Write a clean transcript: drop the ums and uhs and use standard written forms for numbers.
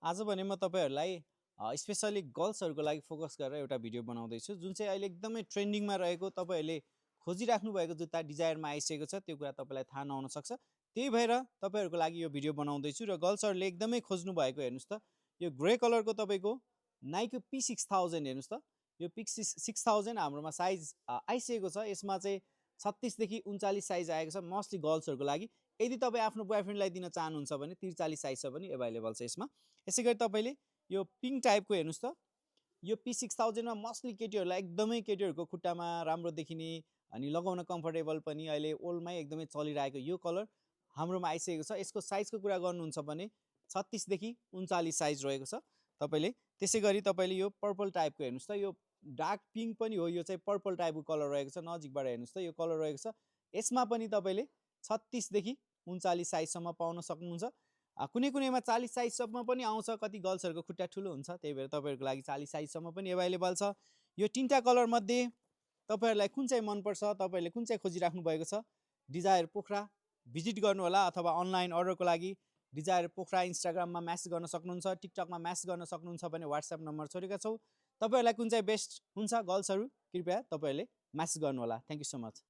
आज भने म तपाईहरुलाई स्पेशली गर्ल्सहरुको लागि फोकस गरेर एउटा भिडियो बनाउँदैछु जुन चाहिँ अहिले एकदमै ट्रेन्डिङमा रहेको तपाईहरुले खोजिराख्नु भएको जुत्ता डिजायरमा आइसकेको छ त्यो कुरा तपाईलाई थाहा नहुन सक्छ। त्यही भएर तपाईहरुको लागि यो भिडियो बनाउँदैछु र गर्ल्सहरुले एकदमै खोज्नु भएको हेर्नुस् त यो ग्रे कलरको तपाईको नाइकी P6000 हेर्नुस् त यो P6000 हाम्रोमा साइज आइसकेको छ। यसमा चाहिँ 36 देखि 39 साइज आएको छ मोस्टली गर्ल्सहरुको लागि। यदि तपाई आफ्नो बॉयफ्रेन्डलाई दिन चाहनुहुन्छ भने 43 साइज छ पनि अवेलेबल छ यसमा। यसैगरी तपाईले यो पिंक टाइपको हेर्नुस् त यो P6000 मा मोस्टली केटीहरुलाई एकदमै केटीहरुको खुट्टामा राम्रो देखिने अनि लगाउन कम्फर्टेबल पनि अहिले ओल्डमै एकदमै चलिरहेको यो कलर हाम्रोमा आइसकेको छ। यसको साइजको कुरा गर्नुहुन्छ भने 36 देखि 39 साइज रहेको छ तपाईले। त्यसैगरी तपाईले यो पर्पल टाइपको हेर्नुस् त यो डार्क पिंक पनि हो यो चाहिँ पर्पल टाइपको कलर रहेको छ। नजिकबाट हेर्नुस् त यो कलर रहेको छ। यसमा पनि तपाईले 36 देखि 39 साइज सम्म पाउन सक्नुहुन्छ। कुनै कुनैमा 40 साइज सम्म पनि आउँछ कति गर्ल्सहरुको खुट्टा ठुलो हुन्छ त्यही भएर तपाईहरुको लागि 40 साइज सम्म पनि अवेलेबल छ। यो तीनटा कलर मध्ये तपाईहरुलाई कुन चाहिँ मन पर्छ तपाईहरुले कुन चाहिँ खोजिराख्नु भएको छ डिजायर पोखरा भिजिट गर्नु होला अथवा अनलाइन अर्डरको लागि डिजायर पोखरा इन्स्टाग्राममा मेसेज गर्न सक्नुहुन्छ टिकटकमा मेसेज गर्न सक्नुहुन्छ भने व्हाट्सएप नम्बर छोडेका छौ। तपाईहरुलाई कुन चाहिँ बेस्ट हुन्छ गर्ल्सहरु कृपया तपाईहरुले मेसेज गर्नु होला। Thank you so much.